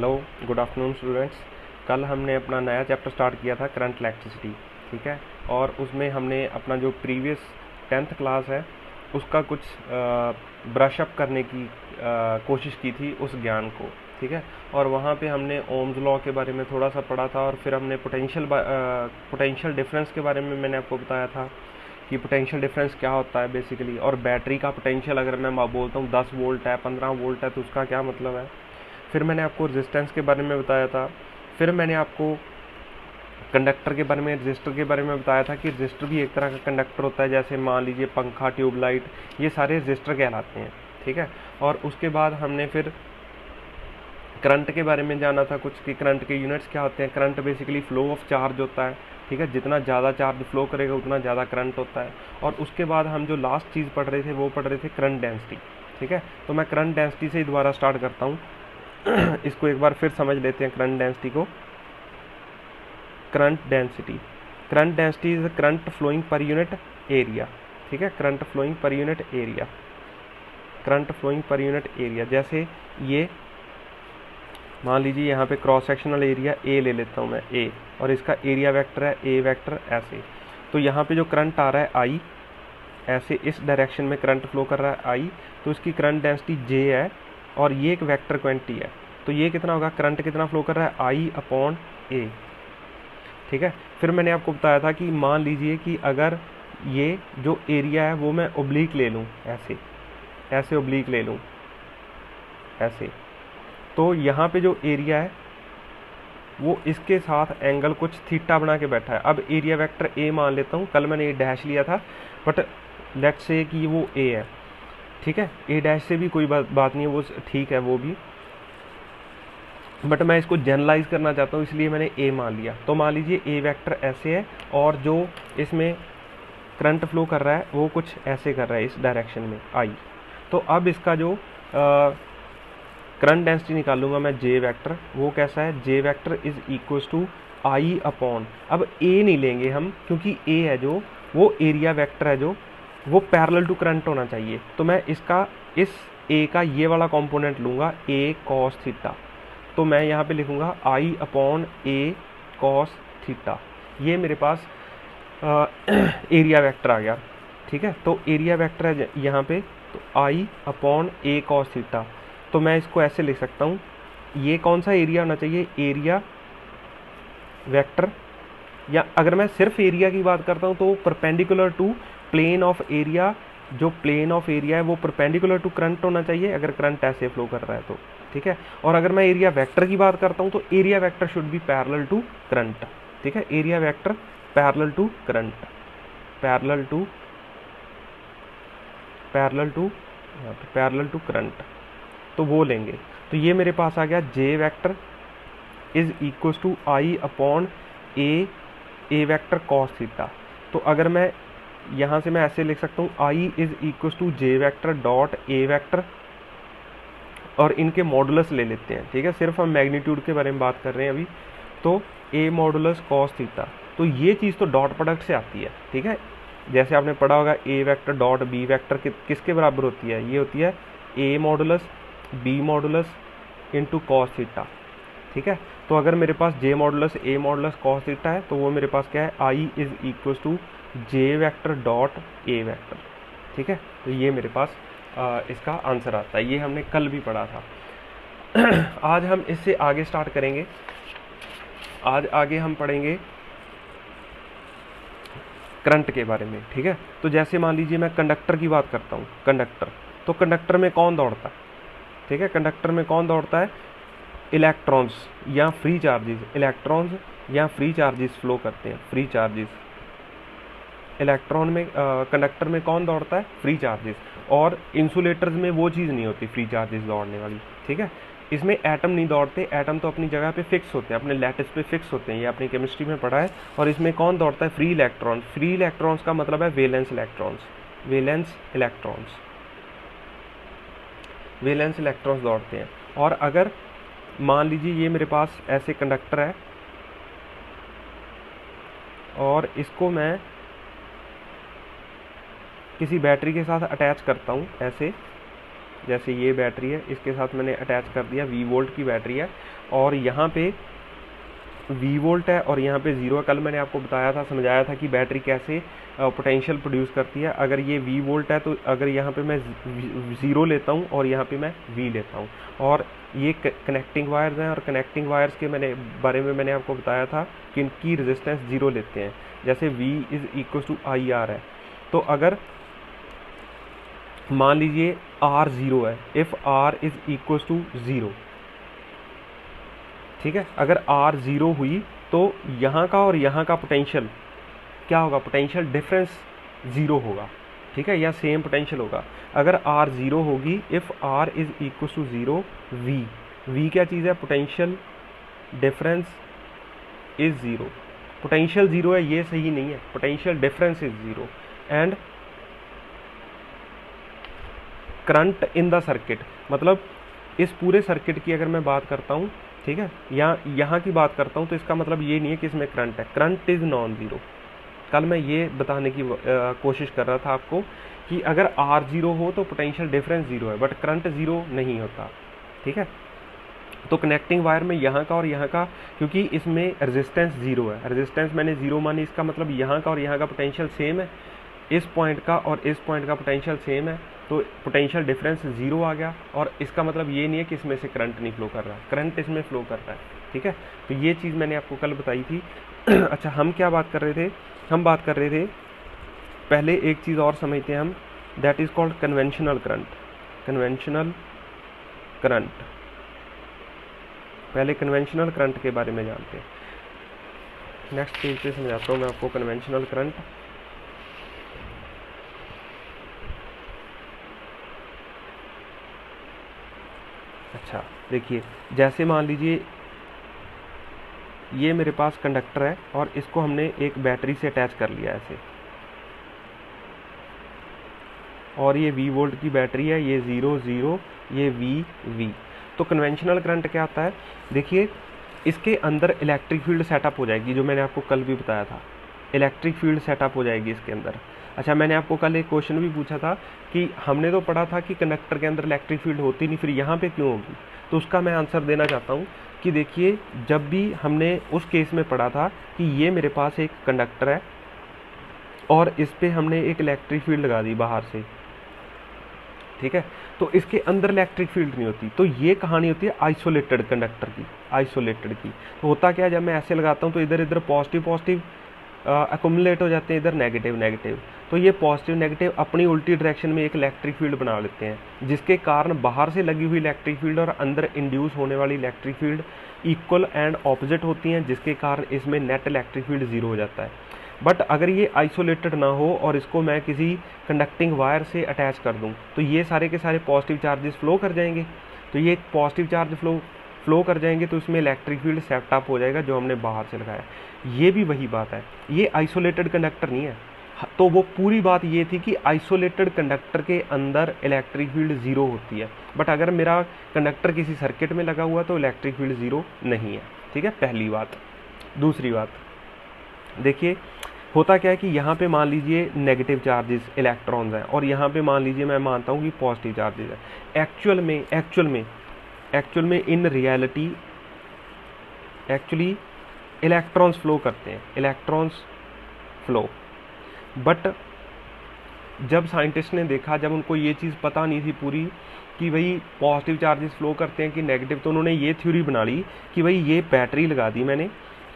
Hello, good afternoon students. कल हमने अपना नया चैप्टर स्टार्ट किया था करंट इलेक्ट्रिसिटी, ठीक है। और उसमें हमने अपना जो प्रीवियस 10th क्लास है उसका कुछ ब्रश अप करने की कोशिश की थी उस ज्ञान को, ठीक है। और वहाँ पे हमने ओम्स लॉ के बारे में थोड़ा सा पढ़ा था, और फिर हमने पोटेंशियल डिफरेंस के बारे में मैंने आपको बताया था कि पोटेंशियल डिफरेंस क्या होता है बेसिकली। और बैटरी का पोटेंशियल अगर मैं बोलता हूँ 10 वोल्ट है, 15 वोल्ट है, तो उसका क्या मतलब है। फिर मैंने आपको रेजिस्टेंस के बारे में बताया था। फिर मैंने आपको कंडक्टर के बारे में, रजिस्टर के बारे में बताया था कि रजिस्टर भी एक तरह का कंडक्टर होता है। जैसे मान लीजिए पंखा, ट्यूबलाइट, ये सारे रजिस्टर कहलाते हैं, ठीक है। और उसके बाद हमने फिर करंट के बारे में जाना था कुछ, कि करंट के यूनिट्स क्या होते हैं। Current basically flow of charge होता है, ठीक है। जितना ज़्यादा चार्ज फ्लो करेगा उतना ज़्यादा करंट होता है। और उसके बाद हम जो लास्ट चीज़ पढ़ रहे थे वो पढ़ रहे थे करंट डेंसिटी, ठीक है। तो मैं करंट डेंसिटी से ही दोबारा स्टार्ट करता हूँ। इसको एक बार फिर समझ लेते हैं करंट डेंसिटी को। Current density is current flowing per unit area, ठीक है। Current flowing per unit area, current flowing per unit area. जैसे ये मान लीजिए यहाँ पे क्रॉस सेक्शनल एरिया ए ले लेता हूँ मैं, ए, और इसका एरिया वेक्टर है ए वेक्टर ऐसे। तो यहाँ पे जो करंट आ रहा है आई, ऐसे इस डायरेक्शन में करंट फ्लो कर रहा है आई, तो इसकी करंट डेंसिटी जे है, और ये एक वेक्टर क्वांटिटी है। तो ये कितना होगा, करंट कितना फ्लो कर रहा है, आई अपॉन ए, ठीक है। फिर मैंने आपको बताया था कि मान लीजिए कि अगर ये जो एरिया है वो मैं ओब्लीक ले लूँ, ऐसे ऐसे ओब्लीक ले लूँ ऐसे, तो यहाँ पे जो एरिया है वो इसके साथ एंगल कुछ थीटा बना के बैठा है। अब एरिया वेक्टर ए मान लेता हूँ, कल मैंने ये डैश लिया था, बट लेट्स से कि वो ए है, ठीक है। ए डैश से भी कोई बात नहीं है, वो ठीक है वो भी, बट मैं इसको जनरलाइज करना चाहता हूँ इसलिए मैंने ए मान लिया। तो मान लीजिए ए वेक्टर ऐसे है, और जो इसमें करंट फ्लो कर रहा है वो कुछ ऐसे कर रहा है इस डायरेक्शन में आई। तो अब इसका जो करंट डेंसिटी निकालूंगा मैं जे वेक्टर, वो कैसा है, J vector is equal to I upon, अब ए नहीं लेंगे हम क्योंकि ए है जो वो एरिया वेक्टर है, जो वो पैरेलल टू करंट होना चाहिए। तो मैं इसका इस ए का ये वाला कंपोनेंट लूँगा, ए कॉस थीटा। तो मैं यहाँ पे लिखूँगा आई अपॉन ए कॉस थीटा। ये मेरे पास एरिया वेक्टर आ गया, ठीक है। तो एरिया वेक्टर है यहाँ पे, तो आई अपॉन ए कॉस थीटा। तो मैं इसको ऐसे लिख सकता हूँ, ये कौन सा एरिया होना चाहिए, एरिया वेक्टर, या अगर मैं सिर्फ एरिया की बात करता हूँ तो perpendicular to plane of area. जो प्लेन ऑफ एरिया है वो परपेंडिकुलर टू करंट होना चाहिए अगर करंट ऐसे फ्लो कर रहा है तो, ठीक है। और अगर मैं एरिया वेक्टर की बात करता हूँ तो area vector should be parallel to current, ठीक है। Area vector parallel to current, parallel to current, तो वो लेंगे। तो ये मेरे पास आ गया J vector is equal to I upon A vector cos theta. तो अगर मैं यहाँ से मैं ऐसे लिख सकता हूँ, I is equal to J vector dot A vector, और इनके मॉडुलस ले लेते हैं, ठीक है। सिर्फ हम मैग्नीट्यूड के बारे में बात कर रहे हैं अभी। तो ए मॉडुलस कॉस थीटा, तो ये चीज़ तो डॉट प्रोडक्ट से आती है, ठीक है। जैसे आपने पढ़ा होगा A vector dot B vector किसके बराबर होती है, ये होती है A modulus B modulus into cos theta, ठीक है। तो अगर मेरे पास J modulus A modulus cos theta है तो वो मेरे पास क्या है, I is equal to J vector dot A vector, ठीक है। तो ये मेरे पास इसका आंसर आता है। ये हमने कल भी पढ़ा था। आज हम इससे आगे स्टार्ट करेंगे। आज आगे हम पढ़ेंगे करंट के बारे में, ठीक है। तो जैसे मान लीजिए मैं कंडक्टर की बात करता हूँ, कंडक्टर, तो कंडक्टर में कौन दौड़ता है, ठीक है। कंडक्टर में कौन दौड़ता है, इलेक्ट्रॉन्स या फ्री चार्जेस, इलेक्ट्रॉन्स या फ्री चार्जेस फ्लो करते हैं, फ्री चार्जेस। इलेक्ट्रॉन में कंडक्टर में कौन दौड़ता है, फ्री चार्जेस। और इंसुलेटर्स में वो चीज़ नहीं होती फ्री चार्जेस दौड़ने वाली, ठीक है। इसमें एटम नहीं दौड़ते, एटम तो अपनी जगह पे फिक्स होते हैं, अपने लैटिस पे फिक्स होते हैं, ये आपने केमिस्ट्री में पढ़ा है। और इसमें कौन दौड़ता है, फ्री इलेक्ट्रॉन्स। फ्री इलेक्ट्रॉन्स का मतलब है valence electrons, valence electrons, valence electrons दौड़ते हैं। और अगर मान लीजिए ये मेरे पास ऐसे कंडक्टर है और इसको मैं किसी बैटरी के साथ अटैच करता हूँ ऐसे, जैसे ये बैटरी है, इसके साथ मैंने अटैच कर दिया, वी वोल्ट की बैटरी है और यहाँ पे वी वोल्ट है और यहाँ पे ज़ीरो है। कल मैंने आपको बताया था, समझाया था कि बैटरी कैसे पोटेंशियल प्रोड्यूस करती है। अगर ये वी वोल्ट है तो अगर यहाँ पे मैं ज़ीरो लेता हूँ और यहाँ पे मैं वी लेता हूँ, और ये कनेक्टिंग वायर्स हैं, और कनेक्टिंग वायर्स के बारे में मैंने आपको बताया था कि इनकी रेजिस्टेंस ज़ीरो लेते हैं। जैसे V is equal to IR है, तो अगर मान लीजिए R ज़ीरो है, if R is equal to zero, ठीक है, अगर R ज़ीरो हुई तो यहाँ का और यहाँ का पोटेंशियल क्या होगा, पोटेंशियल डिफरेंस ज़ीरो होगा, ठीक है, या सेम पोटेंशियल होगा। अगर R ज़ीरो होगी, if R is equal to zero, V क्या चीज़ है, potential difference is zero. Potential zero है ये सही नहीं है, potential difference is zero. And current in the circuit, मतलब इस पूरे सर्किट की अगर मैं बात करता हूँ, ठीक है, या यहाँ की बात करता हूँ, तो इसका मतलब ये नहीं है कि इसमें करंट है, करंट इज़ नॉन ज़ीरो। कल मैं ये बताने की कोशिश कर रहा था आपको कि अगर R ज़ीरो हो तो पोटेंशियल डिफरेंस ज़ीरो है, बट करंट ज़ीरो नहीं होता, ठीक है। तो कनेक्टिंग वायर में यहाँ का और यहाँ का, क्योंकि इसमें रेजिस्टेंस ज़ीरो है, रेजिस्टेंस मैंने ज़ीरो मानी, इसका मतलब यहाँ का और यहाँ का पोटेंशियल सेम है, इस पॉइंट का और इस पॉइंट का पोटेंशियल सेम है, तो पोटेंशियल डिफरेंस ज़ीरो आ गया। और इसका मतलब ये नहीं है कि इसमें से करंट नहीं फ्लो कर रहा है, करंट इसमें फ्लो कर रहा है, ठीक है। तो ये चीज़ मैंने आपको कल बताई थी। अच्छा, हम क्या बात कर रहे थे, हम बात कर रहे थे, पहले एक चीज़ और समझते हैं हम, that is called conventional current. Conventional current, पहले कन्वेंशनल करंट के बारे में जानते हैं। नेक्स्ट पेज पे समझाता हूँ मैं आपको कन्वेंशनल करंट। अच्छा देखिए, जैसे मान लीजिए ये मेरे पास कंडक्टर है और इसको हमने एक बैटरी से अटैच कर लिया ऐसे, और ये V वोल्ट की बैटरी है, ये 0 0, ये V। तो कन्वेंशनल करंट क्या आता है, देखिए इसके अंदर इलेक्ट्रिक फील्ड सेटअप हो जाएगी, जो मैंने आपको कल भी बताया था, इलेक्ट्रिक फील्ड सेटअप हो जाएगी इसके अंदर। अच्छा, मैंने आपको कल एक क्वेश्चन भी पूछा था कि हमने तो पढ़ा था कि कंडक्टर के अंदर इलेक्ट्रिक फील्ड होती नहीं, फिर यहाँ पे क्यों होगी, तो उसका मैं आंसर देना चाहता हूँ कि देखिए, जब भी हमने उस केस में पढ़ा था कि ये मेरे पास एक कंडक्टर है और इस पर हमने एक इलेक्ट्रिक फील्ड लगा दी बाहर से, ठीक है, तो इसके अंदर इलेक्ट्रिक फील्ड नहीं होती। तो ये कहानी होती है आइसोलेटेड कंडक्टर की, आइसोलेटेड की। तो होता क्या है, जब मैं ऐसे लगाता हूँ तो इधर इधर पॉजिटिव पॉजिटिव अकोमुलेट हो जाते हैं, इधर नेगेटिव नेगेटिव, तो ये पॉजिटिव नेगेटिव अपनी उल्टी डायरेक्शन में एक इलेक्ट्रिक फील्ड बना लेते हैं, जिसके कारण बाहर से लगी हुई इलेक्ट्रिक फील्ड और अंदर इंड्यूस होने वाली electric field equal and opposite होती हैं, जिसके कारण इसमें नेट इलेक्ट्रिक फील्ड ज़ीरो हो जाता है। बट अगर ये आइसोलेटेड ना हो और इसको मैं किसी कंडक्टिंग वायर से अटैच कर दूं, तो ये सारे के सारे पॉजिटिव चार्जेस फ्लो कर जाएंगे। तो ये पॉजिटिव चार्ज फ्लो कर जाएंगे, तो इसमें इलेक्ट्रिक फील्ड सेटअप हो जाएगा जो हमने बाहर से लगाया। ये भी वही बात है, ये आइसोलेटेड कंडक्टर नहीं है। तो वो पूरी बात ये थी कि आइसोलेटेड कंडक्टर के अंदर इलेक्ट्रिक फील्ड ज़ीरो होती है, बट अगर मेरा कंडक्टर किसी सर्किट में लगा हुआ तो इलेक्ट्रिक फील्ड ज़ीरो नहीं है, ठीक है, पहली बात। दूसरी बात देखिए, होता क्या है कि यहाँ पे मान लीजिए नेगेटिव चार्जेस इलेक्ट्रॉन्स हैं और यहाँ पे मान लीजिए मैं मानता हूँ कि पॉजिटिव चार्जेस है। एक्चुअल में in reality actually electrons flow करते हैं, इलेक्ट्रॉन्स फ्लो। बट जब साइंटिस्ट ने देखा, जब उनको ये चीज़ पता नहीं थी पूरी कि भाई पॉजिटिव चार्जेस फ्लो करते हैं कि नेगेटिव, तो उन्होंने ये थ्योरी बना ली कि भाई ये बैटरी लगा दी मैंने,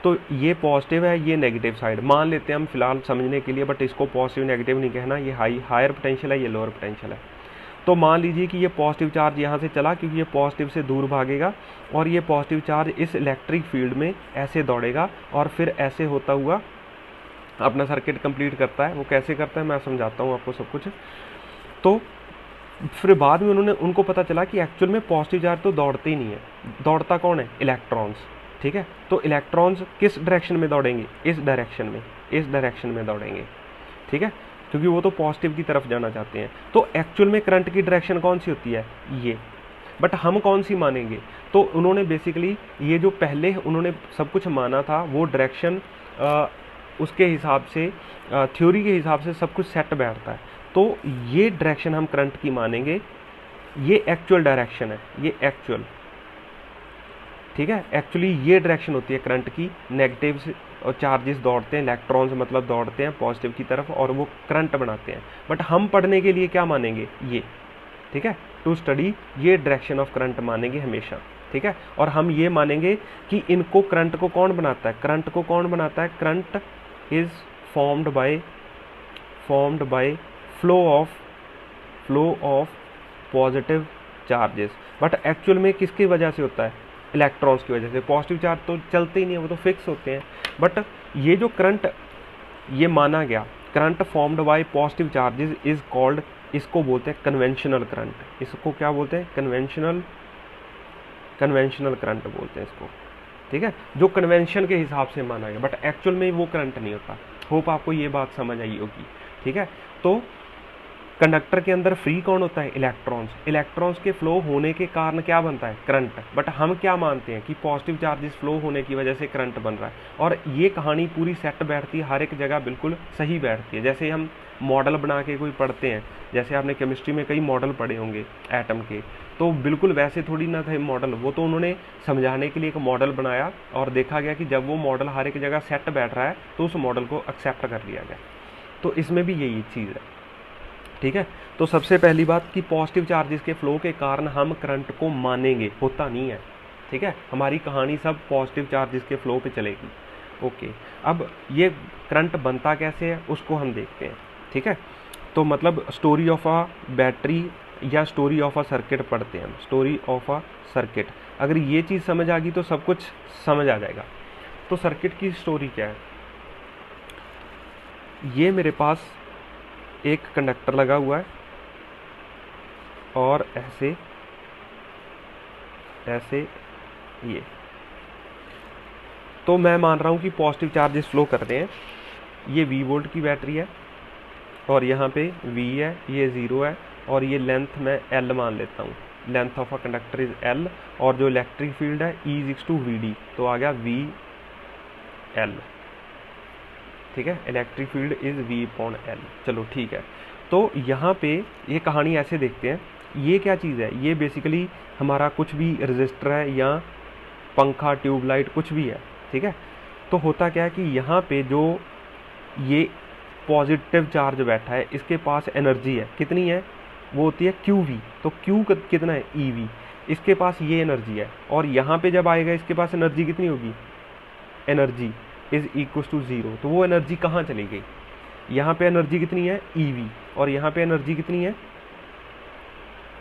तो ये पॉजिटिव है, ये नेगेटिव साइड मान लेते हैं हम फिलहाल समझने के लिए, बट इसको पॉजिटिव नेगेटिव नहीं कहना, ये हायर पोटेंशियल है, ये लोअर पोटेंशियल है। तो मान लीजिए कि ये पॉजिटिव चार्ज यहाँ से चला, क्योंकि ये पॉजिटिव से दूर भागेगा, और ये पॉजिटिव चार्ज इस इलेक्ट्रिक फील्ड में ऐसे दौड़ेगा और फिर ऐसे होता हुआ अपना सर्किट कंप्लीट करता है। वो कैसे करता है मैं समझाता हूँ आपको सब कुछ। तो फिर बाद में उनको पता चला कि एक्चुअल में पॉजिटिव चार्ज तो दौड़ते ही नहीं है, दौड़ता कौन है, इलेक्ट्रॉन्स, ठीक है। तो इलेक्ट्रॉन्स किस डायरेक्शन में दौड़ेंगे, इस डायरेक्शन में दौड़ेंगे, ठीक है, क्योंकि वो तो पॉजिटिव की तरफ जाना चाहते हैं। तो एक्चुअल में करंट की डायरेक्शन कौन सी होती है, ये, बट हम कौन सी मानेंगे। तो उन्होंने बेसिकली ये जो पहले उन्होंने सब कुछ माना था वो डायरेक्शन उसके हिसाब से, थ्योरी के हिसाब से सब कुछ सेट बैठता है। तो ये डायरेक्शन हम करंट की मानेंगे ये एक्चुअल डायरेक्शन है, ये एक्चुअल, ठीक है, एक्चुअली ये डायरेक्शन होती है करंट की। नेगेटिव और चार्जेस दौड़ते हैं, इलेक्ट्रॉन्स मतलब दौड़ते हैं पॉजिटिव की तरफ और वो करंट बनाते हैं। बट हम पढ़ने के लिए क्या मानेंगे, ये, ठीक है, टू स्टडी ये डायरेक्शन ऑफ करंट मानेंगे हमेशा, ठीक है। और हम ये मानेंगे कि इनको, करंट को कौन बनाता है, करंट को कौन बनाता है, current is formed by flow of positive charges. But actual में किसकी वजह से होता है, इलेक्ट्रॉन्स की वजह से। पॉजिटिव चार्ज तो चलते ही नहीं है, वो तो फिक्स होते हैं। बट ये जो करंट ये माना गया, current formed by positive charges is called, इसको बोलते हैं कन्वेंशनल करंट। इसको क्या बोलते हैं, कन्वेंशनल करंट बोलते हैं इसको, ठीक है, जो कन्वेंशन के हिसाब से माना गया। बट एक्चुअल में वो करंट नहीं होता। होप आपको ये बात समझ आई होगी, ठीक है। तो कंडक्टर के अंदर फ्री कौन होता है, इलेक्ट्रॉन्स। इलेक्ट्रॉन्स के फ्लो होने के कारण क्या बनता है, करंट। बट हम क्या मानते हैं कि पॉजिटिव चार्जेस फ्लो होने की वजह से करंट बन रहा है। और ये कहानी पूरी सेट बैठती है, हर एक जगह बिल्कुल सही बैठती है। जैसे हम मॉडल बना के कोई पढ़ते हैं, जैसे आपने केमिस्ट्री में कई मॉडल पढ़े होंगे एटम के, तो बिल्कुल वैसे थोड़ी ना थे मॉडल, वो तो उन्होंने समझाने के लिए एक मॉडल बनाया और देखा गया कि जब वो मॉडल हर एक जगह सेट बैठ रहा है तो उस मॉडल को एक्सेप्ट कर लिया गया। तो इसमें भी यही चीज़ है, ठीक है। तो सबसे पहली बात कि पॉजिटिव चार्जेस के फ्लो के कारण हम करंट को मानेंगे, होता नहीं है, ठीक है। हमारी कहानी सब पॉजिटिव चार्जेस के फ्लो पे चलेगी, ओके। अब ये करंट बनता कैसे है उसको हम देखते हैं, ठीक है। तो मतलब स्टोरी ऑफ अ बैटरी या स्टोरी ऑफ अ सर्किट पढ़ते हैं हम, स्टोरी ऑफ अ सर्किट। अगर ये चीज़ समझ आ गई तो सब कुछ समझ आ जाएगा। तो सर्किट की स्टोरी क्या है, ये मेरे पास एक कंडक्टर लगा हुआ है और ऐसे ये, तो मैं मान रहा हूँ कि पॉजिटिव चार्जेस फ्लो कर रहे हैं। ये V वोल्ट की बैटरी है और यहाँ पे V है, ये 0 है और ये लेंथ मैं L मान लेता हूँ। Length of a conductor is L और जो इलेक्ट्रिक फील्ड है E/VD, तो आ गया VL, ठीक है। इलेक्ट्रिक फील्ड इज V/L, चलो ठीक है। तो यहाँ पे ये कहानी ऐसे देखते हैं, ये क्या चीज़ है, ये बेसिकली हमारा कुछ भी रजिस्टर है या पंखा, ट्यूबलाइट, कुछ भी है, ठीक है। तो होता क्या है कि यहाँ पे जो ये पॉजिटिव चार्ज बैठा है, इसके पास एनर्जी है, कितनी है, वो होती है QV। तो Q कितना है, EV। इसके पास ये एनर्जी है और यहाँ पे जब आएगा इसके पास एनर्जी कितनी होगी, एनर्जी इज इक्वल टू 0। तो वो एनर्जी कहाँ चली गई, यहाँ पे एनर्जी कितनी है, EV, और यहाँ पे एनर्जी कितनी है,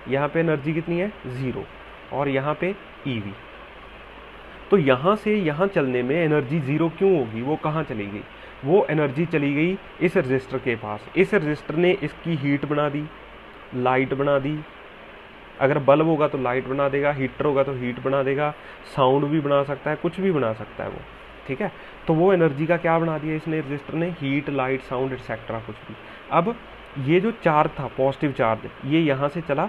यहाँ पे एनर्जी कितनी है, 0, और यहाँ पे EV। तो यहाँ से यहाँ चलने में एनर्जी 0 क्यों होगी, वो कहाँ चली गई, वो एनर्जी चली गई इस रजिस्टर के पास। इस रजिस्टर ने इसकी हीट बना दी, लाइट बना दी। अगर बल्ब होगा तो लाइट बना देगा, हीटर होगा तो हीट बना देगा, साउंड भी बना सकता है, कुछ भी बना सकता है वो, ठीक है। तो वो एनर्जी का क्या बना दिया इसने, रजिस्टर ने, हीट, लाइट, साउंड एक्सेट्रा कुछ भी। अब ये जो चार्ज था पॉजिटिव चार्ज, ये यहाँ से चला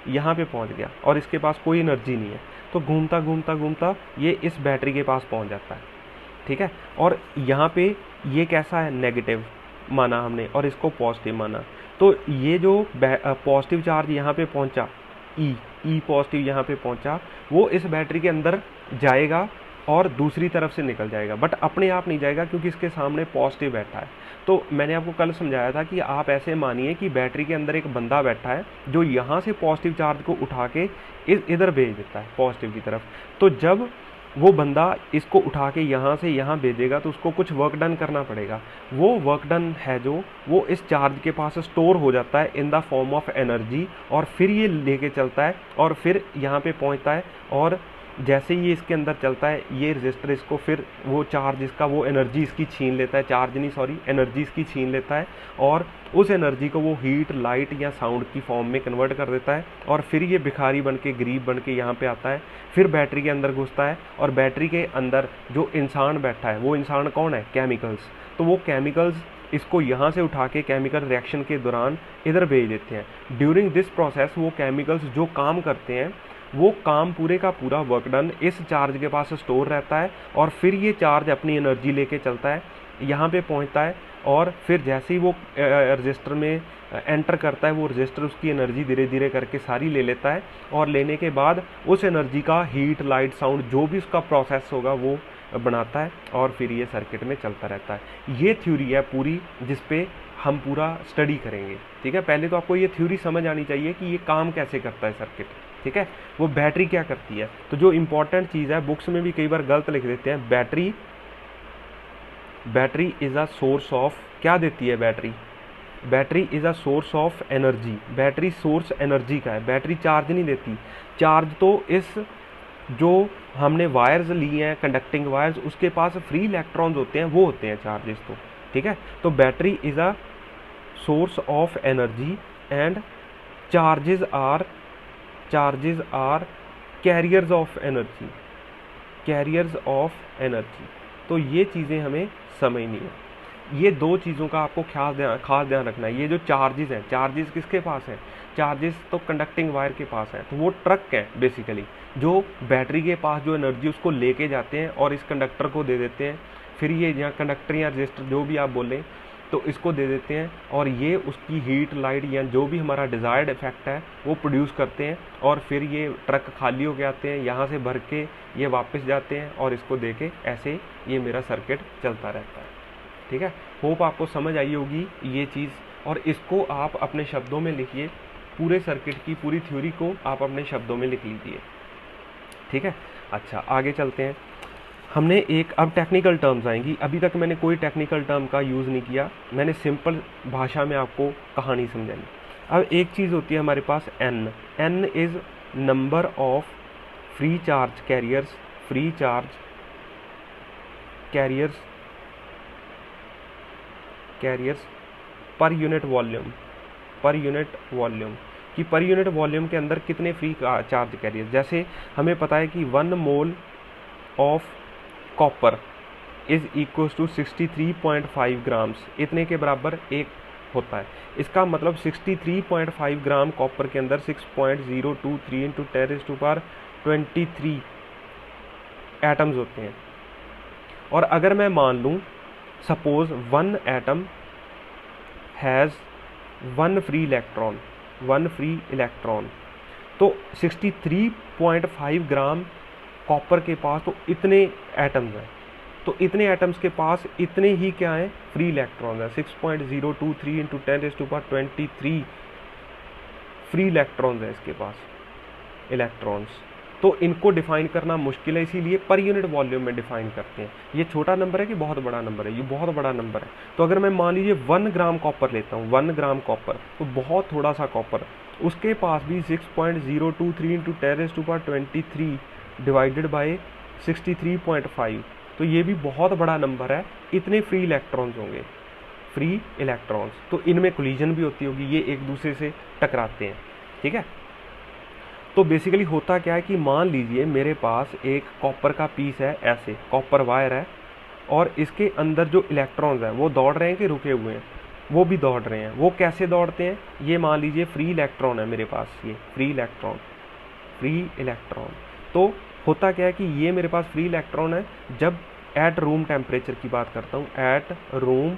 यहाँ पे पहुँच गया और इसके पास कोई एनर्जी नहीं है। तो घूमता घूमता घूमता ये इस बैटरी के पास पहुँच जाता है, ठीक है। और यहाँ पे ये कैसा है, नेगेटिव माना हमने और इसको पॉजिटिव माना। तो ये जो पॉजिटिव चार्ज यहाँ पे पहुँचा, ई पॉजिटिव यहाँ पे पहुँचा, वो इस बैटरी के अंदर जाएगा और दूसरी तरफ से निकल जाएगा। बट अपने आप नहीं जाएगा क्योंकि इसके सामने पॉजिटिव बैठा है। तो मैंने आपको कल समझाया था कि आप ऐसे मानिए कि बैटरी के अंदर एक बंदा बैठा है जो यहाँ से पॉजिटिव चार्ज को उठा के इधर भेज देता है पॉजिटिव की तरफ। तो जब वो बंदा इसको उठा के यहाँ से यहाँ भेजेगा तो उसको कुछ वर्क डन करना पड़ेगा। वो वर्क डन है जो वो इस चार्ज के पास स्टोर हो जाता है in the form of energy, और फिर ये लेके चलता है और फिर यहाँ पे पहुँचता है। और जैसे ही इसके अंदर चलता है ये रजिस्टर इसको फिर वो चार्ज इसका वो एनर्जी इसकी छीन लेता है, चार्ज नहीं सॉरी एनर्जी इसकी छीन लेता है और उस एनर्जी को वो हीट, लाइट या साउंड की फॉर्म में कन्वर्ट कर देता है। और फिर ये भिखारी बन के, गरीब बन के यहाँ पे आता है, फिर बैटरी के अंदर घुसता है और बैटरी के अंदर जो इंसान बैठा है वो इंसान कौन है, केमिकल्स। तो वो केमिकल्स इसको यहाँ से उठा के केमिकल रिएक्शन के दौरान इधर भेज देते हैं। ड्यूरिंग दिस प्रोसेस वो केमिकल्स जो काम करते हैं वो काम पूरे का पूरा वर्क डन इस चार्ज के पास स्टोर रहता है और फिर ये चार्ज अपनी एनर्जी लेके चलता है यहाँ पे पहुँचता है, और फिर जैसे ही वो रजिस्टर में एंटर करता है, वो रजिस्टर उसकी एनर्जी धीरे धीरे करके सारी ले लेता है, और लेने के बाद उस एनर्जी का हीट, लाइट, साउंड जो भी उसका प्रोसेस होगा वो बनाता है, और फिर ये सर्किट में चलता रहता है। ये थ्योरी है पूरी जिस पे हम पूरा स्टडी करेंगे। ठीक है, पहले तो आपको ये थ्योरी समझ आनी चाहिए कि ये काम कैसे करता है सर्किट। ठीक है, वो बैटरी क्या करती है। तो जो इंपॉर्टेंट चीज़ है, बुक्स में भी कई बार गलत लिख देते हैं, battery is a source of, क्या देती है battery? Battery is a source of energy. Battery source energy का है, बैटरी चार्ज नहीं देती। चार्ज तो इस जो हमने वायर्स ली हैं, कंडक्टिंग वायर्स, उसके पास फ्री इलेक्ट्रॉन्स होते हैं, वो होते हैं चार्जेस। तो ठीक है, तो battery is a source of energy and charges are carriers of energy, carriers of energy. तो ये चीज़ें हमें समझनी है। ये दो चीज़ों का आपको खास ध्यान रखना है। ये जो चार्जेस हैं, चार्जेस किसके पास हैं? चार्जेस तो कंडक्टिंग वायर के पास है, तो वो ट्रक है बेसिकली, जो बैटरी के पास जो एनर्जी उसको लेके जाते हैं और इस कंडक्टर को दे देते हैं। फिर ये यहाँ कंडक्टर या रजिस्टर जो भी आप बोलें, तो इसको दे देते हैं, और ये उसकी हीट, लाइट या जो भी हमारा डिज़ायर्ड इफेक्ट है वो प्रोड्यूस करते हैं, और फिर ये ट्रक खाली होके आते हैं, यहाँ से भर के ये वापस जाते हैं और इसको दे के ऐसे ये मेरा सर्किट चलता रहता है। ठीक है, होप आपको समझ आई होगी ये चीज़, और इसको आप अपने शब्दों में लिखिए। पूरे सर्किट की पूरी थ्योरी को आप अपने शब्दों में लिख लीजिए। ठीक है, अच्छा आगे चलते हैं। हमने एक, अब टेक्निकल टर्म्स आएंगी। अभी तक मैंने कोई टेक्निकल टर्म का यूज़ नहीं किया, मैंने सिंपल भाषा में आपको कहानी समझाई। अब एक चीज़ होती है हमारे पास n is number of free charge carriers, free charge carriers per unit volume, कि पर यूनिट वॉल्यूम के अंदर कितने फ्री चार्ज कैरियर्स। जैसे हमें पता है कि 1 mole of copper is equal to 63.5 grams, इतने के बराबर एक होता है। इसका मतलब 63.5 ग्राम कॉपर के अंदर 6.023 × 10⁻23 एटम्स होते हैं। और अगर मैं मान लूँ suppose 1 atom has 1 free electron, तो 63.5 ग्राम कॉपर के पास तो इतने एटम्स हैं, तो इतने एटम्स के पास इतने ही क्या हैं? फ्री इलेक्ट्रॉन्स हैं। 6.023 × 10⁻23 फ्री इलेक्ट्रॉन्स हैं इसके पास, इलेक्ट्रॉन्स। तो इनको डिफाइन करना मुश्किल है, इसीलिए पर यूनिट वॉल्यूम में डिफाइन करते हैं। ये छोटा नंबर है कि बहुत बड़ा नंबर है? ये बहुत बड़ा नंबर है। तो अगर मैं मान लीजिए 1 ग्राम कॉपर लेता हूँ, 1 ग्राम कॉपर, तो बहुत थोड़ा सा कॉपर, उसके पास भी 6.023 × 10⁻23 डिवाइडेड बाय 63.5, तो ये भी बहुत बड़ा नंबर है। इतने फ्री इलेक्ट्रॉन्स होंगे, फ्री इलेक्ट्रॉन्स। तो इनमें कोलिजन भी होती होगी, ये एक दूसरे से टकराते हैं। ठीक है, तो बेसिकली होता क्या है कि मान लीजिए मेरे पास एक कॉपर का पीस है, ऐसे कॉपर वायर है, और इसके अंदर जो इलेक्ट्रॉन्स हैं वो दौड़ रहे हैं कि रुके हुए हैं? वो भी दौड़ रहे हैं। वो कैसे दौड़ते हैं? ये मान लीजिए फ्री इलेक्ट्रॉन है मेरे पास, ये फ्री इलेक्ट्रॉन। तो होता क्या है कि ये मेरे पास फ्री इलेक्ट्रॉन है, जब एट रूम टेम्परेचर की बात करता हूँ, एट रूम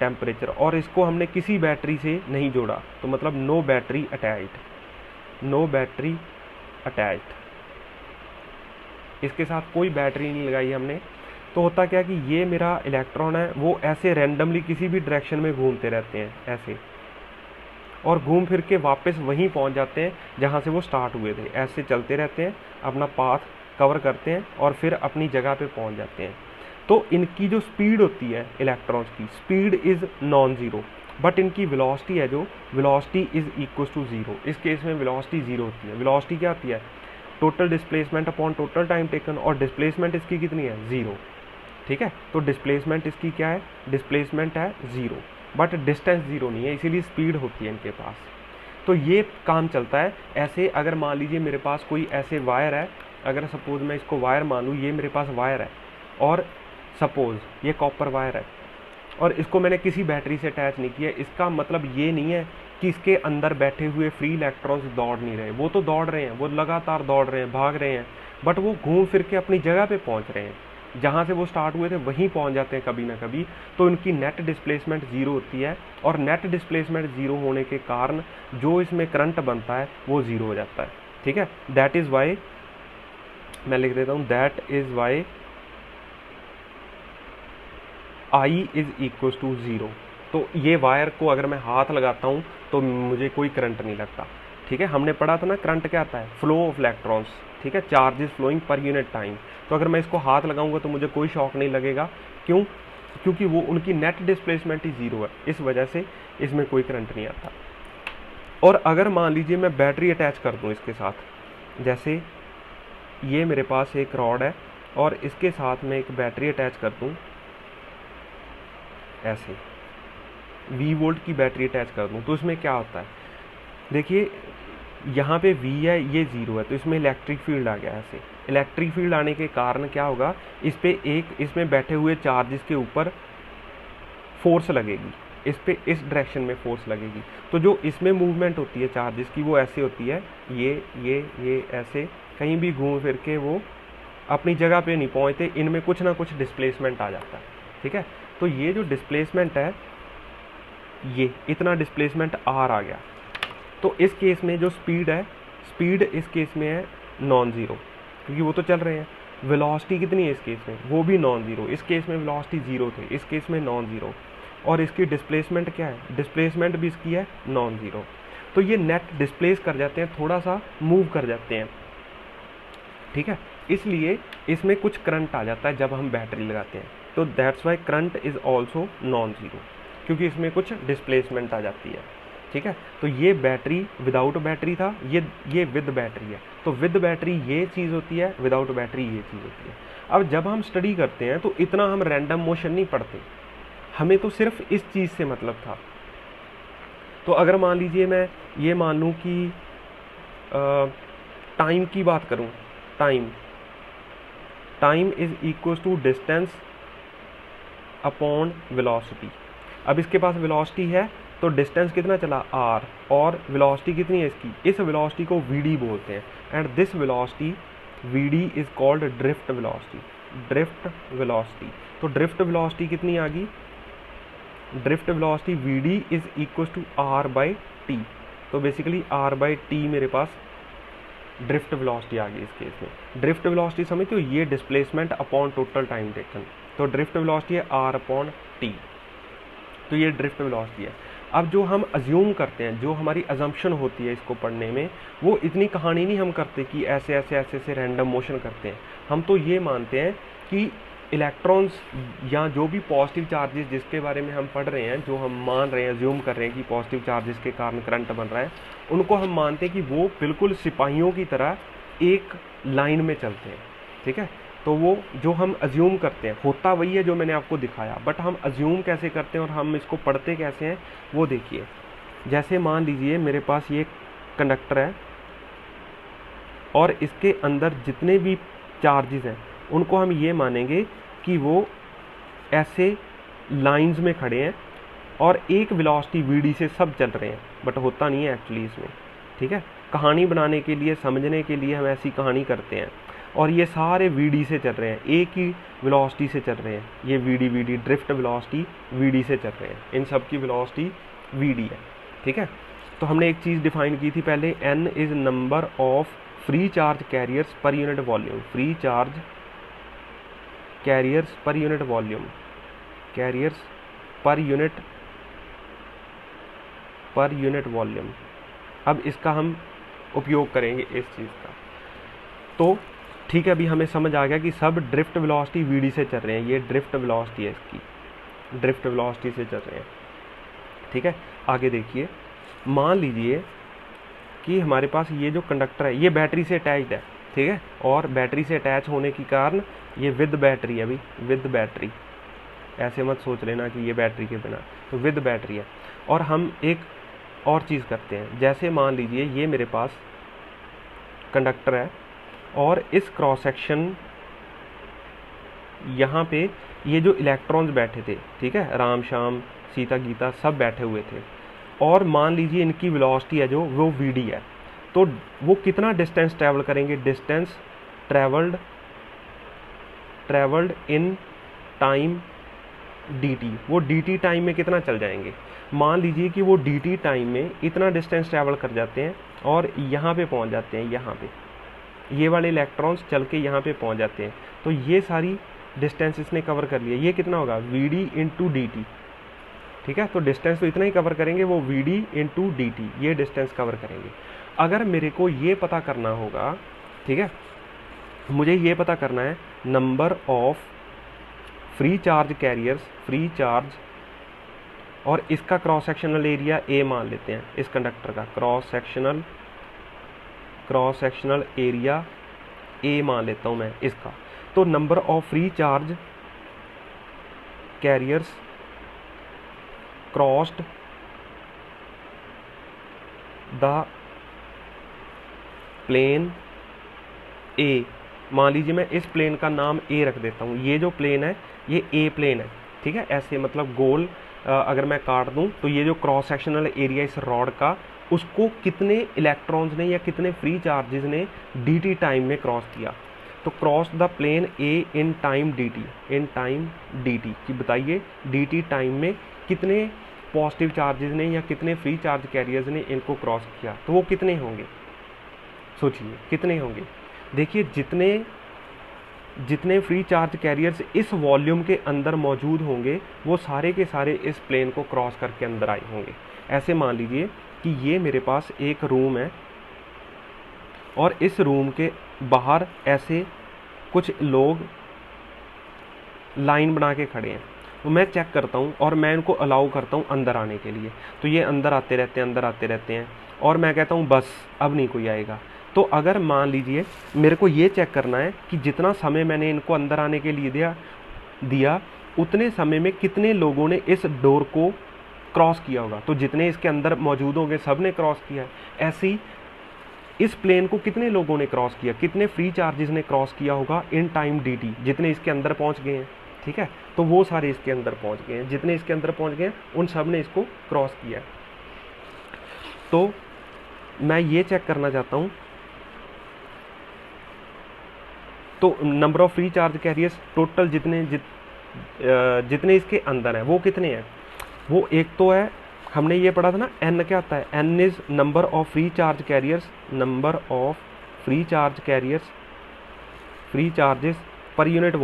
टेम्परेचर, और इसको हमने किसी बैटरी से नहीं जोड़ा, तो मतलब नो बैटरी अटैच्ड, इसके साथ कोई बैटरी नहीं लगाई हमने। तो होता क्या कि ये मेरा इलेक्ट्रॉन है, वो ऐसे रैंडमली किसी भी डायरेक्शन में घूमते रहते हैं ऐसे, और घूम फिर के वापस वहीं पहुंच जाते हैं जहां से वो स्टार्ट हुए थे। ऐसे चलते रहते हैं, अपना पाथ कवर करते हैं और फिर अपनी जगह पे पहुंच जाते हैं। तो इनकी जो स्पीड होती है इलेक्ट्रॉन्स की, speed is non zero, but इनकी वेलोसिटी है जो, velocity is equal to zero. इस केस में वेलोसिटी ज़ीरो होती है। वेलोसिटी क्या होती है? Total displacement upon total time taken, और डिस्प्लेसमेंट इसकी कितनी है? ज़ीरो। ठीक है, तो डिस्प्लेसमेंट इसकी क्या है? डिस्प्लेसमेंट है ज़ीरो, बट डिस्टेंस ज़ीरो नहीं है, इसीलिए स्पीड होती है इनके पास। तो ये काम चलता है ऐसे। अगर मान लीजिए मेरे पास कोई ऐसे वायर है, अगर सपोज मैं इसको वायर मान लूँ, ये मेरे पास वायर है, और सपोज ये कॉपर वायर है, और इसको मैंने किसी बैटरी से अटैच नहीं किया। इसका मतलब ये नहीं है कि इसके अंदर बैठे हुए फ्री इलेक्ट्रॉन्स दौड़ नहीं रहे, वो तो दौड़ रहे हैं, वो लगातार दौड़ रहे हैं, भाग रहे हैं, बट वो घूम फिर के अपनी जगह पे पहुंच रहे हैं। जहाँ से वो स्टार्ट हुए थे वहीं पहुँच जाते हैं कभी ना कभी, तो इनकी नेट डिस्प्लेसमेंट ज़ीरो होती है, और नेट डिस्प्लेसमेंट ज़ीरो होने के कारण जो इसमें करंट बनता है वो ज़ीरो हो जाता है। ठीक है, दैट इज़ वाई, मैं लिख देता हूँ, that is y i is equal to zero. तो ये वायर को अगर मैं हाथ लगाता हूँ तो मुझे कोई करंट नहीं लगता। ठीक है, हमने पढ़ा था ना करंट क्या आता है, फ्लो ऑफ इलेक्ट्रॉन्स। ठीक है, charges flowing per unit time. तो अगर मैं इसको हाथ लगाऊंगा तो मुझे कोई शॉक नहीं लगेगा। क्यों? क्योंकि वो उनकी नेट डिस्प्लेसमेंट ही ज़ीरो है, इस वजह से इसमें कोई करंट नहीं आता। और अगर मान लीजिए मैं बैटरी अटैच कर दूँ इसके साथ, जैसे ये मेरे पास एक रॉड है और इसके साथ में एक बैटरी अटैच कर दूँ, ऐसे V वोल्ट की बैटरी अटैच कर दूँ, तो इसमें क्या होता है, देखिए यहाँ पे V है, ये ज़ीरो है, तो इसमें इलेक्ट्रिक फील्ड आ गया। ऐसे इलेक्ट्रिक फील्ड आने के कारण क्या होगा, इस पे एक इसमें बैठे हुए चार्जेस के ऊपर फोर्स लगेगी, इस पे इस डायरेक्शन में फोर्स लगेगी। तो जो इसमें मूवमेंट होती है चार्जेस की वो ऐसे होती है, ये ऐसे कहीं भी घूम फिर के वो अपनी जगह पे नहीं पहुँचते, इनमें कुछ ना कुछ डिस्प्लेसमेंट आ जाता है। ठीक है, तो ये जो डिस्प्लेसमेंट है, ये इतना डिस्प्लेसमेंट आर आ गया। तो इस केस में जो स्पीड है, स्पीड इस केस में है नॉन ज़ीरो, क्योंकि वो तो चल रहे हैं। वेलोसिटी कितनी है इस केस में, वो भी नॉन ज़ीरो। इस केस में वेलोसिटी ज़ीरो थे, इस केस में नॉन ज़ीरो। और इसकी डिस्प्लेसमेंट क्या है, डिस्प्लेसमेंट भी इसकी है नॉन ज़ीरो। तो ये नेट डिस्प्लेस कर जाते हैं, थोड़ा सा मूव कर जाते हैं। ठीक है, इसलिए इसमें कुछ करंट आ जाता है जब हम बैटरी लगाते हैं। तो that's why current is also non zero, क्योंकि इसमें कुछ डिस्प्लेसमेंट आ जाती है। ठीक है, तो ये बैटरी विदाउट बैटरी था, ये विद बैटरी है। तो विद बैटरी ये चीज़ होती है, विदाउट बैटरी ये चीज़ होती है। अब जब हम स्टडी करते हैं तो इतना हम रैंडम मोशन नहीं पढ़ते, हमें तो सिर्फ इस चीज़ से मतलब था। तो अगर मान लीजिए मैं ये मान लूँ कि टाइम की बात करूँ, time is equal to distance upon velocity. अब इसके पास वेलोसिटी है तो डिस्टेंस कितना चला r, और वेलोसिटी कितनी है इसकी, इस वेलोसिटी को vd बोलते हैं। And this velocity vd is called drift velocity. तो ड्रिफ्ट वेलोसिटी कितनी आ गई, drift velocity vd is equal to r by T. तो बेसिकली r बाई टी मेरे पास ड्रिफ्ट वेलोसिटी आ गई इस केस में। ड्रिफ्ट वेलोसिटी समझते हो, ये displacement upon total time taken. तो ड्रिफ्ट वेलोसिटी है r अपॉन टी, तो ये ड्रिफ्ट वेलोसिटी है। अब जो हम अज्यूम करते हैं, जो हमारी अजम्पशन होती है इसको पढ़ने में, वो इतनी कहानी नहीं हम करते कि ऐसे ऐसे ऐसे ऐसे रैंडम मोशन करते हैं। हम तो ये मानते हैं कि इलेक्ट्रॉन्स या जो भी पॉजिटिव चार्जेस जिसके बारे में हम पढ़ रहे हैं, जो हम मान रहे हैं, अज्यूम कर रहे हैं कि पॉजिटिव चार्जेस के कारण करंट बन रहा है, उनको हम मानते हैं कि वो बिल्कुल सिपाहियों की तरह एक लाइन में चलते हैं। ठीक है, तो वो जो हम अज्यूम करते हैं होता वही है जो मैंने आपको दिखाया, बट हम अज्यूम कैसे करते हैं और हम इसको पढ़ते कैसे हैं वो देखिए। जैसे मान लीजिए मेरे पास ये कंडक्टर है और इसके अंदर जितने भी चार्जेस हैं उनको हम ये मानेंगे कि वो ऐसे लाइंस में खड़े हैं और एक वेलोसिटी vd से सब चल रहे हैं, बट होता नहीं है एक्चुअली इसमें। ठीक है, कहानी बनाने के लिए, समझने के लिए हम ऐसी कहानी करते हैं। और ये सारे vd से चल रहे हैं, एक ही वेलोसिटी से चल रहे हैं। ये vd ड्रिफ्ट वेलोसिटी vd से चल रहे हैं, इन सब की वेलोसिटी vd है। ठीक है, तो हमने एक चीज़ डिफाइन की थी पहले, n is number of free charge carriers per unit volume. Free charge carriers per unit volume, carriers per unit volume. अब इसका हम उपयोग करेंगे इस चीज़ का। तो ठीक है, अभी हमें समझ आ गया कि सब ड्रिफ्ट वेलोसिटी vd से चल रहे हैं। ये ड्रिफ्ट वेलोसिटी है, इसकी ड्रिफ्ट वेलोसिटी से चल रहे हैं। ठीक है, आगे देखिए, मान लीजिए कि हमारे पास ये जो कंडक्टर है ये बैटरी से अटैच्ड है। ठीक है, और बैटरी से अटैच होने के कारण ये विद बैटरी है। अभी विद बैटरी, ऐसे मत सोच लेना कि ये बैटरी के बिना, तो विद बैटरी है। और हम एक और चीज़ करते हैं, जैसे मान लीजिए ये मेरे पास कंडक्टर है और इस क्रॉस सेक्शन यहाँ पे ये जो इलेक्ट्रॉन्स बैठे थे, ठीक है, राम श्याम सीता गीता सब बैठे हुए थे, और मान लीजिए इनकी वेलोसिटी है जो वो vd है, तो वो कितना डिस्टेंस ट्रैवल करेंगे, distance travelled in time dt, वो dt टाइम में कितना चल जाएंगे। मान लीजिए कि वो dt टाइम में इतना डिस्टेंस ट्रैवल कर जाते हैं और यहाँ पे पहुँच जाते हैं, यहाँ पे ये वाले इलेक्ट्रॉन्स चल के यहाँ पे पहुँच जाते हैं, तो ये सारी डिस्टेंस इसने कवर कर लिया। ये कितना होगा vd इंटू dt, ठीक है। तो डिस्टेंस तो इतना ही कवर करेंगे, वो vd इंटू dt ये डिस्टेंस कवर करेंगे। अगर मेरे को ये पता करना होगा, ठीक है, मुझे ये पता करना है number of free charge carriers, free charge, और इसका क्रॉस सेक्शनल एरिया ए मान लेते हैं, इस कंडक्टर का क्रॉस सेक्शनल एरिया ए मान लेता हूं मैं इसका। तो number of free charge carriers crossed the plane A, मान लीजिए मैं इस प्लेन का नाम ए रख देता हूँ। ये जो प्लेन है ये ए प्लेन है, ठीक है। ऐसे मतलब गोल अगर मैं काट दूं तो ये जो क्रॉस सेक्शनल एरिया इस रॉड का, उसको कितने इलेक्ट्रॉन्स ने या कितने फ्री चार्जेस ने dt टाइम में क्रॉस किया। तो cross the plane A in time dt कि बताइए dt टाइम में कितने पॉजिटिव चार्जेस ने या कितने फ्री चार्ज कैरियर्स ने इनको क्रॉस किया। तो वो कितने होंगे, सोचिए कितने होंगे। देखिए जितने फ्री चार्ज कैरियर्स इस वॉल्यूम के अंदर मौजूद होंगे वो सारे के सारे इस प्लेन को क्रॉस करके अंदर आए होंगे। ऐसे मान लीजिए कि ये मेरे पास एक रूम है और इस रूम के बाहर ऐसे कुछ लोग लाइन बना के खड़े हैं। तो मैं चेक करता हूँ और मैं इनको अलाउ करता हूँ अंदर आने के लिए। तो ये अंदर आते रहते हैं और मैं कहता हूँ बस अब नहीं कोई आएगा। तो अगर मान लीजिए मेरे को ये चेक करना है कि जितना समय मैंने इनको अंदर आने के लिए दिया उतने समय में कितने लोगों ने इस डोर को क्रॉस किया होगा। तो जितने इसके अंदर मौजूद होंगे सब ने क्रॉस किया है। ऐसे ही इस प्लेन को कितने लोगों ने क्रॉस किया, कितने फ्री चार्जेस ने क्रॉस किया होगा इन टाइम dt, जितने इसके अंदर पहुंच गए हैं, ठीक है। तो वो सारे इसके अंदर पहुंच गए हैं, जितने इसके अंदर पहुंच गए हैं उन सब ने इसको क्रॉस किया। तो मैं ये चेक करना चाहता हूँ, तो number of free charge carriers total जितने इसके अंदर हैं वो कितने हैं। वो एक तो है, हमने ये पढ़ा था ना n क्या होता है, n is number of free charge carriers, number of free charges per unit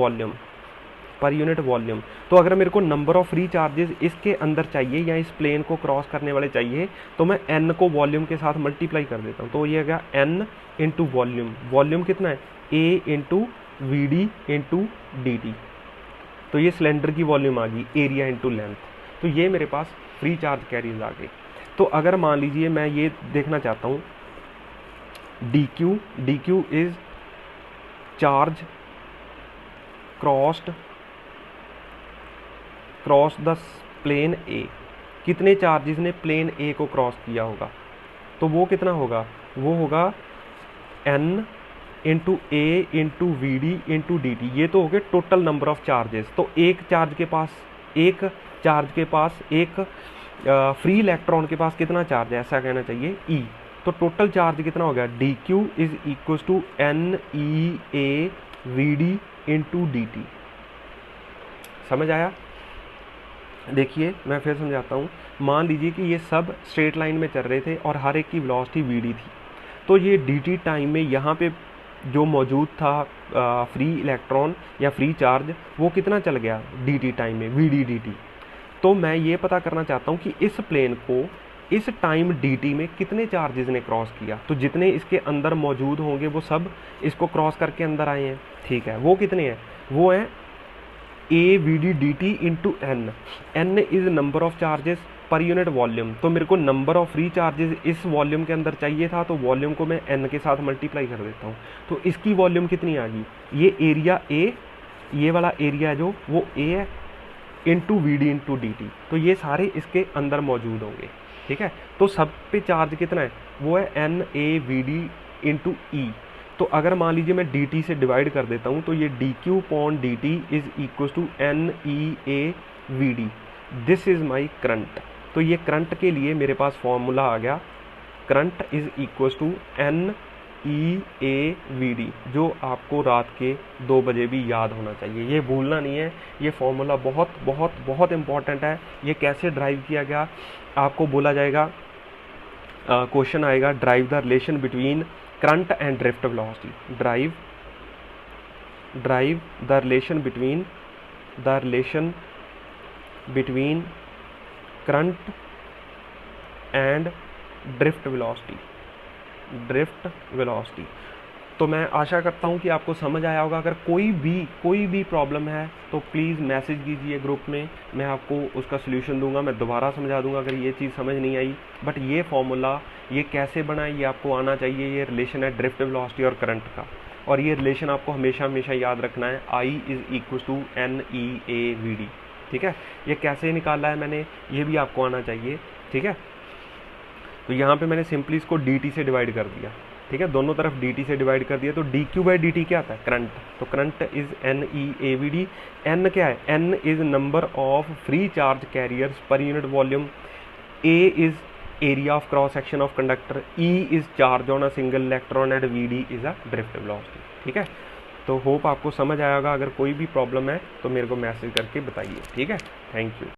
volume. तो अगर मेरे को नंबर ऑफ फ्री चार्जेस इसके अंदर चाहिए या इस प्लेन को क्रॉस करने वाले चाहिए तो मैं n को वॉल्यूम के साथ मल्टीप्लाई कर देता हूँ। तो ये गया n इंटू वॉल्यूम कितना है a into vd into dt। तो ये सिलेंडर की वॉल्यूम आ गई, एरिया इंटू लेंथ। तो ये मेरे पास फ्री चार्ज कैरियर्स आ गए। तो अगर मान लीजिए मैं ये देखना चाहता हूँ dq is charge cross the plane A, कितने चार्जेस ने प्लेन ए को क्रॉस किया होगा। तो वो कितना होगा, वो होगा n into A into V D into D T. ये तो हो गए टोटल नंबर ऑफ चार्जेस। तो एक चार्ज के पास एक फ्री इलेक्ट्रॉन के पास कितना चार्ज है, ऐसा कहना चाहिए E। तो टोटल चार्ज कितना हो गया, D Q is equal to N E A we D into D T. समझ आया। देखिए मैं फिर समझाता हूँ। मान लीजिए कि ये सब स्ट्रेट लाइन में चल रहे थे और हर एक की वेलोसिटी वी डी थी। तो ये डी टी टाइम में यहाँ पे जो मौजूद था फ्री इलेक्ट्रॉन या फ्री चार्ज वो कितना चल गया डी टी टाइम में, वी डी डी टी। तो मैं ये पता करना चाहता हूँ कि इस प्लेन को इस टाइम डी टी में कितने चार्जेस ने क्रॉस किया। तो जितने इसके अंदर मौजूद होंगे वो सब इसको क्रॉस करके अंदर आए हैं, ठीक है। वो कितने हैं, वो हैं A we D D T into N. N is number of charges per unit volume. तो मेरे को नंबर ऑफ फ्री चार्जेस इस वॉल्यूम के अंदर चाहिए था, तो वॉल्यूम को मैं एन के साथ मल्टीप्लाई कर देता हूँ। तो इसकी वॉल्यूम कितनी आ गई, ये एरिया ए, ये वाला एरिया जो वो ए है into V D into D T. तो ये सारे इसके अंदर मौजूद होंगे, ठीक है। तो सब पे चार्ज कितना है, वो है n A we D into e. तो अगर मान लीजिए मैं डी टी से डिवाइड कर देता हूँ तो ये D Q upon D T is equal to N E A we D. This is my current. तो ये करंट के लिए मेरे पास फॉर्मूला आ गया, current is equal to N EAVD, जो आपको रात के 2 बजे भी याद होना चाहिए, ये भूलना नहीं है। ये फॉर्मूला बहुत बहुत बहुत इंपॉर्टेंट है। ये कैसे ड्राइव किया गया, आपको बोला जाएगा, क्वेश्चन आएगा, drive the relation between current and drift velocity. Drive the relation between current and drift velocity. तो मैं आशा करता हूँ कि आपको समझ आया होगा। अगर कोई भी प्रॉब्लम है तो प्लीज़ मैसेज कीजिए ग्रुप में, मैं आपको उसका सलूशन दूंगा, मैं दोबारा समझा दूंगा अगर ये चीज़ समझ नहीं आई। बट ये फॉर्मूला ये कैसे बना है ये आपको आना चाहिए। ये रिलेशन है ड्रिफ्ट वेलोसिटी और करंट का, और ये रिलेशन आपको हमेशा याद रखना है, I = NEAVD। ठीक है, ये कैसे निकाला है मैंने, ये भी आपको आना चाहिए। ठीक है, तो यहाँ पे मैंने सिंपली इसको dt से डिवाइड कर दिया। ठीक है, दोनों तरफ dt से डिवाइड कर दिया, तो dq/dt क्या आता है, करंट। तो करंट इज NEAVD। n क्या है, n is number of free charge carriers per unit volume, a is area of cross section of conductor, E is charge on a single electron and VD is a drift velocity. ठीक है, तो hope आपको समझ आया होगा। अगर कोई भी प्रॉब्लम है तो मेरे को मैसेज करके बताइए। ठीक है, थैंक यू।